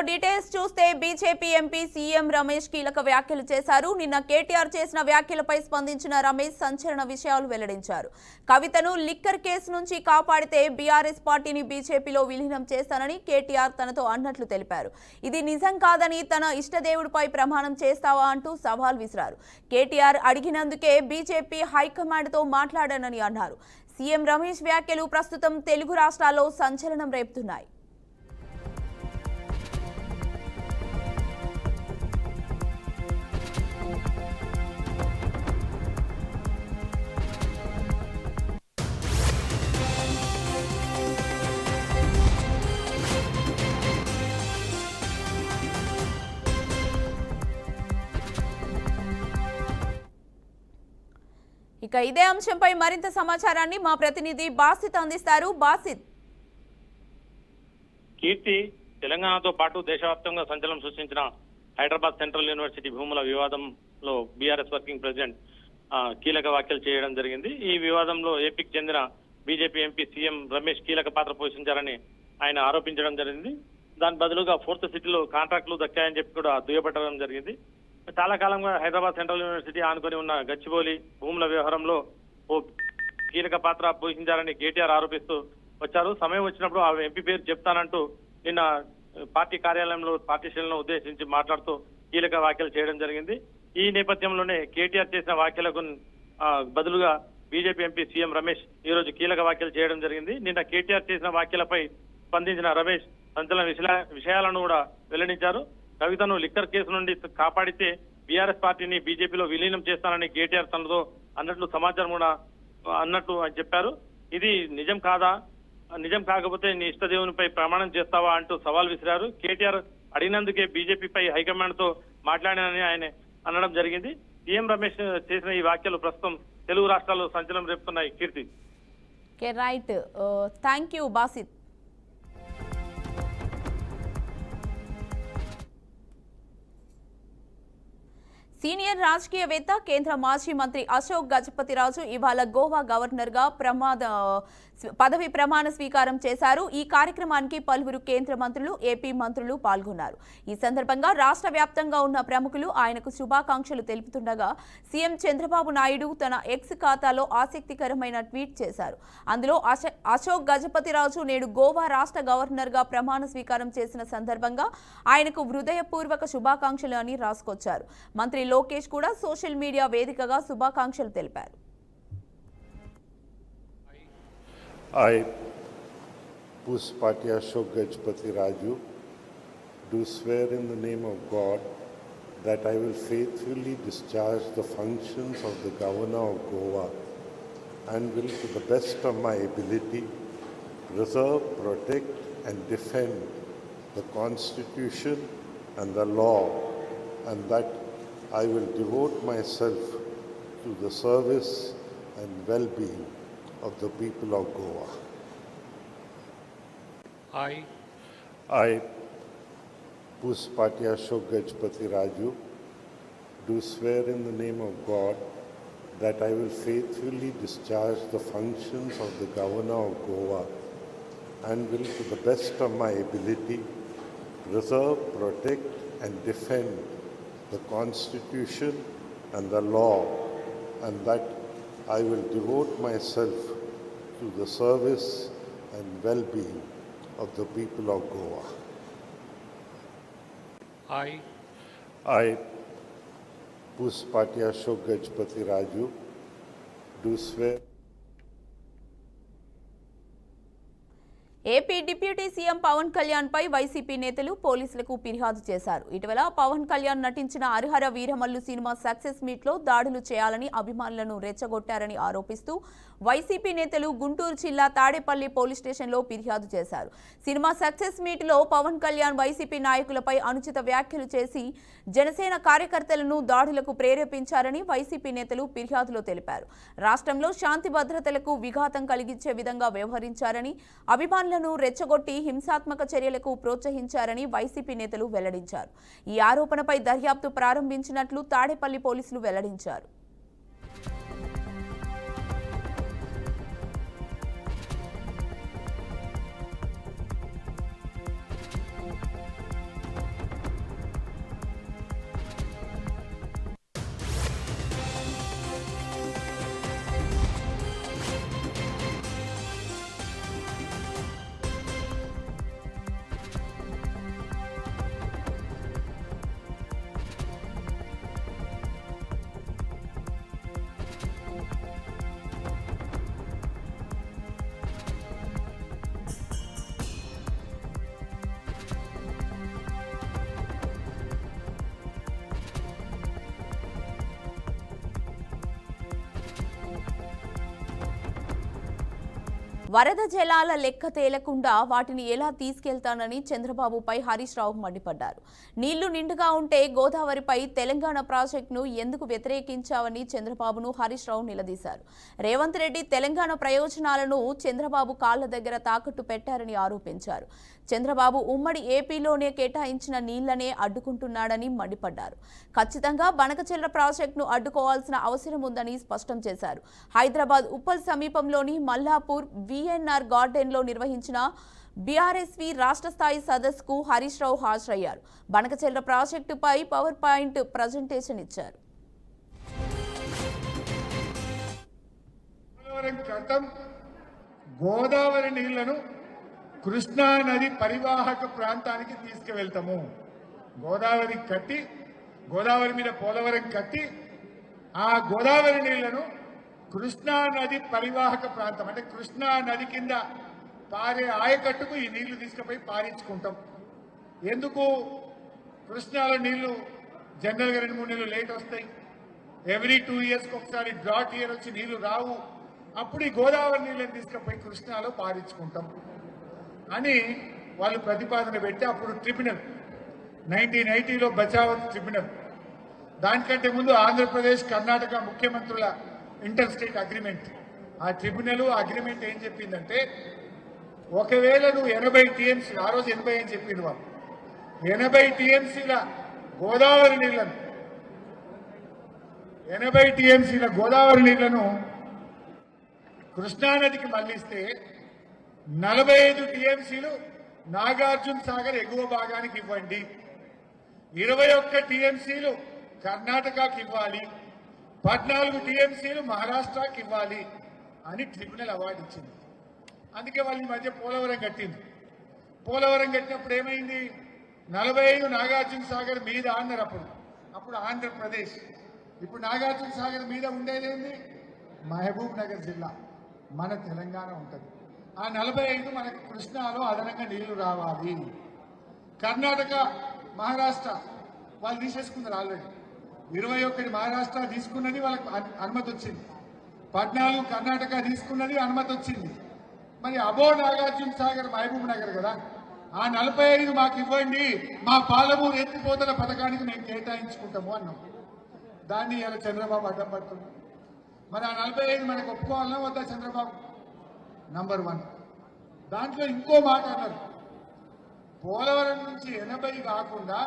Details చూస్తే BJP MP CM Ramesh కీలక వ్యాఖ్యలు చేశారు. నిన్న కేటీఆర్ చేసిన వ్యాఖ్యలపై స్పందించిన రమేష్ సంచలన విషయాలు వెల్లడించారు. కవితను లిక్కర్ కేసు నుంచి కాపాడితే బీఆర్ఎస్ పార్టీని బీజేపీలో విలీనం చేస్తానని కేటీఆర్ తనతో అన్నట్లు తెలిపారు. ఇది నిజం కాదని తన ఇష్టదేవుడిపై ప్రమాణం చేస్తావా అంటూ సవాల్ విసిరారు. కేటీఆర్ అడిగినందుకే బీజేపీ హైకమాండ్తో మాట్లాడానని అన్నారు. సీఎం రమేష్ వ్యాఖ్యలు ప్రస్తుతం తెలుగు రాష్ట్రాల్లో సంచలనం రేపుతున్నాయి. ఇక ఇదే అంశంపై మరింత సమాచారాన్ని మా ప్రతినిధి బాసిత్ అందిస్తారు. బాసిత్, కీర్తి, తెలంగాణతో పాటు దేశవ్యాప్తంగా సంచలనం సృష్టించిన హైదరాబాద్ సెంట్రల్ యూనివర్సిటీ భూముల వివాదంలో బీఆర్ఎస్ వర్కింగ్ ప్రెసిడెంట్ కీలక వ్యాఖ్యలు చేయడం జరిగింది. ఈ వివాదంలో ఏపీకి చెందిన బీజేపీ ఎంపీ సీఎం రమేష్ కీలక పాత్ర పోషించారని ఆయన ఆరోపించడం జరిగింది. దాని బదులుగా ఫోర్త్ సిటీలో కాంట్రాక్టులు దక్కాయని చెప్పి కూడా దుయ్యబట్టడం జరిగింది. చాలా కాలంగా హైదరాబాద్ సెంట్రల్ యూనివర్సిటీ ఆనుకొని ఉన్న గచ్చిబౌలి భూముల వ్యవహారంలో ఓ కీలక పాత్ర పోషించారని కేటీఆర్ ఆరోపిస్తూ వచ్చారు. సమయం వచ్చినప్పుడు ఆ ఎంపీ పేరు చెప్తానంటూ నిన్న పార్టీ కార్యాలయంలో పార్టీ శ్రేణులను ఉద్దేశించి మాట్లాడుతూ కీలక వ్యాఖ్యలు చేయడం జరిగింది. ఈ నేపథ్యంలోనే కేటీఆర్ చేసిన వ్యాఖ్యలకు బదులుగా బీజేపీ ఎంపీ సీఎం రమేష్ ఈ రోజు కీలక వ్యాఖ్యలు చేయడం జరిగింది. నిన్న కేటీఆర్ చేసిన వ్యాఖ్యలపై స్పందించిన రమేష్ సంచలన విషయాలను కూడా వెల్లడించారు. కవితను లిక్కర్ కేసు నుండి కాపాడితే బీఆర్ఎస్ పార్టీని బీజేపీలో విలీనం చేస్తానని కేటీఆర్ తనతో అన్నట్లు సమాచారం కూడా అన్నట్టు అని చెప్పారు. ఇది నిజం కాదా, నిజం కాకపోతే నీ ఇష్టదేవునిపై ప్రమాణం చేస్తావా అంటూ సవాల్ విసిరారు. కేటీఆర్ అడిగినందుకే బీజేపీపై హైకమాండ్ తో మాట్లాడానని ఆయన అనడం జరిగింది. సీఎం రమేష్ చేసిన ఈ వ్యాఖ్యలు ప్రస్తుతం తెలుగు రాష్ట్రాల్లో సంచలనం రేపుతున్నాయి. Keerthi, right, thank you Basith. సీనియర్ రాజకీయవేత్త కేంద్ర మాజీ మంత్రి అశోక్ గజపతిరాజు ఇవాళ గోవా గవర్నర్ గా పదవి ప్రమాణ స్వీకారం చేశారు. ఈ కార్యక్రమానికి పలువురు కేంద్ర మంత్రులు, ఏపీ మంత్రులు పాల్గొన్నారు. ఈ సందర్భంగా రాష్ట్ర వ్యాప్తంగా ఉన్న ప్రముఖులు ఆయనకు శుభాకాంక్షలు తెలుపుతుండగా సీఎం చంద్రబాబు నాయుడు తన ఎక్స్ ఖాతాలో ఆసక్తికరమైన ట్వీట్ చేశారు. అందులో అశోక్ గజపతిరాజు నేడు గోవా రాష్ట్ర గవర్నర్ గా ప్రమాణ స్వీకారం చేసిన సందర్భంగా ఆయనకు హృదయపూర్వక శుభాకాంక్షలు అని రాసుకొచ్చారు. మంత్రి లోకేష్ కూడా సోషల్ మీడియా వేదికగా శుభాకాంక్షలు తెలిపారు. I, Pushpati Ashok Gajpati Raju, do swear in the name of God that I will faithfully discharge the functions of the Governor of Goa and will, to the best of my ability, preserve, protect and defend the Constitution and the law, and that I will devote myself to the service and well-being of the people of Goa. I, Pushpati Ashok Gajpati Raju, do swear in the name of God that I will faithfully discharge the functions of the Governor of Goa and will, to the best of my ability, preserve, protect and defend the Constitution and the law, and that I will devote myself to the service and well-being of the people of Goa. I, Pushpati Ashok Gajpati Raju, do swear. AP deputy CM Pawan Kalyan పై YCP నేతలు పోలీసులకు ఫిర్యాదు చేశారు. ఇటీవల పవన్ కళ్యాణ్ నటించిన హరిహర వీరమల్లు సినిమా success meet లో దాడులు చేయాలని అభిమానులను రెచ్చగొట్టారని ఆరోపిస్తూ వైసీపీ నేతలు గుంటూరు జిల్లా తాడేపల్లి పోలీస్ స్టేషన్లో ఫిర్యాదు చేశారు. సినిమా సక్సెస్ మీట్ లో పవన్ కళ్యాణ్ వైసీపీ నాయకులపై అనుచిత వ్యాఖ్యలు చేసి జనసేన కార్యకర్తలను దాడులకు ప్రేరేపించారని వైసీపీ నేతలు ఫిర్యాదులో తెలిపారు. రాష్ట్రంలో శాంతి భద్రతలకు విఘాతం కలిగించే విధంగా వ్యవహరించారని, అభిమానులను రెచ్చగొట్టి హింసాత్మక చర్యలకు ప్రోత్సహించారని వైసీపీ నేతలు వెల్లడించారు. ఈ ఆరోపణపై దర్యాప్తు ప్రారంభించినట్లు తాడేపల్లి పోలీసులు వెల్లడించారు. వరద జలాల లెక్క తేలకుండా వాటిని ఎలా తీసుకెళ్తానని చంద్రబాబుపై హరీష్ రావు మండిపడ్డారు. నీళ్లు నిండుగా ఉంటే గోదావరిపై తెలంగాణ ప్రాజెక్టును ఎందుకు వ్యతిరేకించావని చంద్రబాబును హరీష్ రావు నిలదీశారు. రేవంత్ రెడ్డి తెలంగాణ ప్రయోజనాలను చంద్రబాబు కాళ్ల దగ్గర తాకట్టు పెట్టారని ఆరోపించారు. చంద్రబాబు ఉమ్మడి ఏపీలోనే కేటాయించిన నీళ్లనే అడ్డుకుంటున్నాడని మండిపడ్డారు. ఖచ్చితంగా బనకచెర్ల ప్రాజెక్టును అడ్డుకోవాల్సిన అవసరం ఉందని స్పష్టం చేశారు. హైదరాబాద్ ఉప్పల్ సమీపంలోని మల్లాపూర్ VNR గార్డెన్లో నిర్వహించిన బీఆర్ఎస్వి రాష్ట్ర స్థాయి సదస్సుకు హరీష్ రావు హాజరయ్యారు. బనకచెర్ల ప్రాజెక్టుపై పవర్ పాయింట్ ప్రజెంటేషన్ ఇచ్చారు. గోదావరి నీళ్లను కృష్ణా నది పరివాహక ప్రాంతానికి తీసుకువెళ్తాము. గోదావరి మీద పోలవరం కట్టి ఆ గోదావరి నీళ్లను కృష్ణా నది పరివాహక ప్రాంతం అంటే కృష్ణా నది కింద పారే ఆయకట్టుకు ఈ నీళ్లు తీసుకుపోయి పారించుకుంటాం. ఎందుకు కృష్ణాలో నీళ్లు జనరల్గా 2-3 నెలలు లేట్ వస్తాయి. ఎవ్రీ 2 ఇయర్స్కి ఒకసారి డ్రాట్ ఇయర్ వచ్చి నీళ్లు రావు. అప్పుడు ఈ గోదావరి నీళ్ళని తీసుకుపోయి కృష్ణాలో పారించుకుంటాం అని వాళ్ళు ప్రతిపాదన పెట్టి అప్పుడు ట్రిబ్యునల్ 1980లో బచావత్ ట్రిబ్యునల్, దానికంటే ముందు ఆంధ్రప్రదేశ్ కర్ణాటక ముఖ్యమంత్రుల ఇంటర్ స్టేట్ అగ్రిమెంట్, ఆ ట్రిబ్యునల్ అగ్రిమెంట్ ఏం చెప్పిందంటే ఒకవేళ నువ్వు 80 TMC, ఆ రోజు 80 అని చెప్పింది వాళ్ళు, 80 TMCల గోదావరి నీళ్లను కృష్ణానదికి మళ్లిస్తే 45 TMCలు నాగార్జున సాగర్ ఎగువ భాగానికి ఇవ్వండి, 21 TMCలు కర్ణాటకకి ఇవ్వాలి, 14 TMCలు మహారాష్ట్రకి ఇవ్వాలి అని ట్రిబ్యునల్ అవార్డు ఇచ్చింది. అందుకే వాళ్ళు ఈ మధ్య పోలవరం కట్టింది. పోలవరం కట్టినప్పుడు ఏమైంది, 45 నాగార్జున సాగర్ మీద అన్నారు. అప్పుడు ఆంధ్రప్రదేశ్. ఇప్పుడు నాగార్జున సాగర్ మీద ఉండేదేంది మహబూబ్ నగర్ జిల్లా, మన తెలంగాణ ఉంటుంది. ఆ 45 మనకు కృష్ణాలో అదనంగా నీళ్లు రావాలి. కర్ణాటక మహారాష్ట్ర వాళ్ళు తీసేసుకున్నారు ఆల్రెడీ. 21 మహారాష్ట్ర తీసుకున్నది, వాళ్ళకి అనుమతి వచ్చింది. 14 కర్ణాటక తీసుకున్నది, అనుమతి వచ్చింది. మరి అబో నాగార్జున సాగర్ మహబూబ్ నగర్ కదా, ఆ 45 మాకు ఇవ్వండి, మా పాలమూరు ఎత్తిపోతల పథకానికి మేము కేటాయించుకుంటాము అన్నాం. దాన్ని ఇలా చంద్రబాబు అడ్డం పడుతుంది. మరి ఆ 45 మనకు ఒప్పుకోవాలన్నా వద్దా చంద్రబాబు? నంబర్ 1. దాంట్లో ఇంకో మాట అన్నారు, పోలవరం నుంచి 80 కాకుండా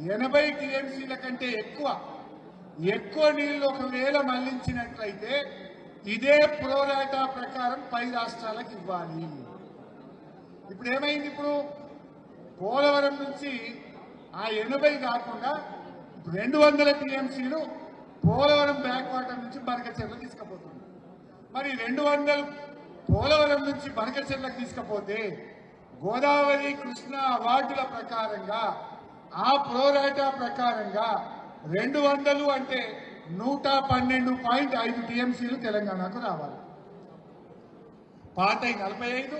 80 TMCల కంటే ఎక్కువ నీళ్లు ఒకవేళ మళ్లించినట్లయితే ఇదే ప్రోరాటా ప్రకారం 10 రాష్ట్రాలకు ఇవ్వాలి. ఇప్పుడు ఏమైంది, ఇప్పుడు పోలవరం నుంచి ఆ 80 కాకుండా 200 TMCలు పోలవరం బ్యాక్ వాటర్ నుంచి బనకచెర్ల తీసుకుపోతుంది. మరి 200 పోలవరం నుంచి బనకచెర్లకు తీసుకపోతే గోదావరి కృష్ణా అవార్డుల ప్రకారంగా ఆ ప్రోరాటా ప్రకారంగా 200 అంటే 112.5 TMCలు తెలంగాణకు రావాలి. పాత 45,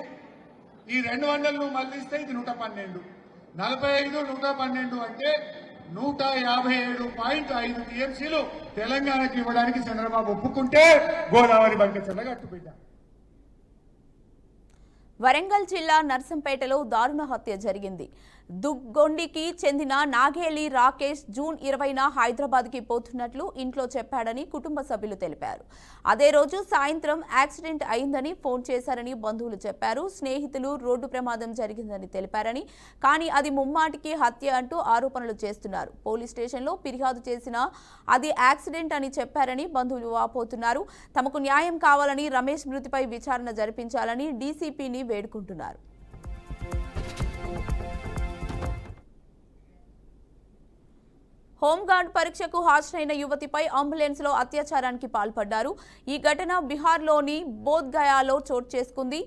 ఈ 200 నువ్వు మళ్ళిస్తే ఇది 112, 45 112 అంటే 157.5 TMCలు తెలంగాణకు ఇవ్వడానికి చంద్రబాబు ఒప్పుకుంటే గోదావరి బనకచెర్ల కట్టుబిడ్డ. వరంగల్ జిల్లా నర్సంపేటలో దారుణ హత్య జరిగింది. దుగ్గొండికి చెందిన నాగేలి రాకేష్ జూన్ 20న హైదరాబాద్కి పోతున్నట్లు ఇంట్లో చెప్పాడని కుటుంబ సభ్యులు తెలిపారు. అదే రోజు సాయంత్రం యాక్సిడెంట్ అయిందని ఫోన్ చేశారని బంధువులు చెప్పారు. స్నేహితులు రోడ్డు ప్రమాదం జరిగిందని తెలిపారని, కానీ అది ముమ్మాటికి హత్య అంటూ ఆరోపణలు చేస్తున్నారు. పోలీస్ స్టేషన్లో ఫిర్యాదు చేసినా అది యాక్సిడెంట్ అని చెప్పారని బంధువులు వాపోతున్నారు. తమకు న్యాయం కావాలని, రమేష్ మృతిపై విచారణ జరిపించాలని డీసీపీని వేడుకుంటున్నారు. హోంగార్డ్ పరీక్షకు హాజరైన యువతిపై అంబులెన్స్లో అత్యాచారానికి పాల్పడ్డారు. ఈ ఘటన బీహార్లోని బోధ్గయాలో చోటు చేసుకుంది.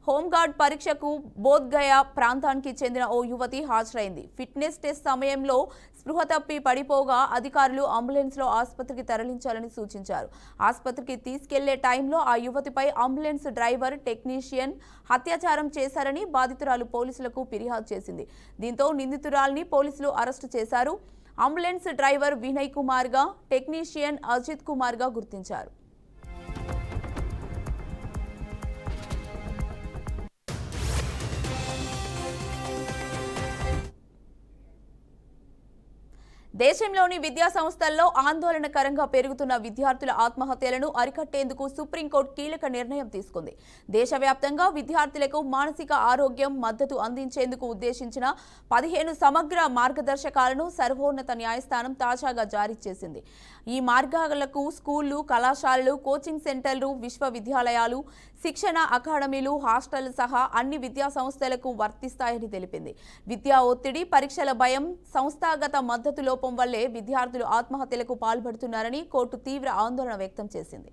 హోంగార్డ్ పరీక్షకు బోధ్గయ ప్రాంతానికి చెందిన ఓ యువతి హాజరైంది. ఫిట్నెస్ టెస్ట్ సమయంలో స్పృహ తప్పి పడిపోగా అధికారులు అంబులెన్స్లో ఆసుపత్రికి తరలించాలని సూచించారు. ఆసుపత్రికి తీసుకెళ్లే టైంలో ఆ యువతిపై అంబులెన్స్ డ్రైవర్, టెక్నీషియన్ అత్యాచారం చేశారని బాధితురాలు పోలీసులకు ఫిర్యాదు చేసింది. దీంతో నిందితురాల్ని పోలీసులు అరెస్టు చేశారు. అంబులెన్స్ డ్రైవర్ వినయ్ కుమార్ గా, టెక్నీషియన్ అజిత్ కుమార్ గా గుర్తించారు. దేశంలోని విద్యా సంస్థల్లో ఆందోళనకరంగా పెరుగుతున్న విద్యార్థుల ఆత్మహత్యలను అరికట్టేందుకు సుప్రీంకోర్టు కీలక నిర్ణయం తీసుకుంది. దేశవ్యాప్తంగా విద్యార్థులకు మానసిక ఆరోగ్యం మద్దతు అందించేందుకు ఉద్దేశించిన 15 సమగ్ర మార్గదర్శకాలను సర్వోన్నత న్యాయస్థానం తాజాగా జారీ చేసింది. ఈ మార్గాలకు స్కూళ్లు, కళాశాలలు, కోచింగ్ సెంటర్లు, విశ్వవిద్యాలయాలు, శిక్షణ అకాడమీలు, హాస్టళ్లు సహా అన్ని విద్యా సంస్థలకు వర్తిస్తాయని తెలిపింది. విద్యా ఒత్తిడి, పరీక్షల భయం, సంస్థాగత మద్దతు లోపం వల్లే విద్యార్థులు ఆత్మహత్యలకు పాల్పడుతున్నారని కోర్టు తీవ్ర ఆందోళన వ్యక్తం చేసింది.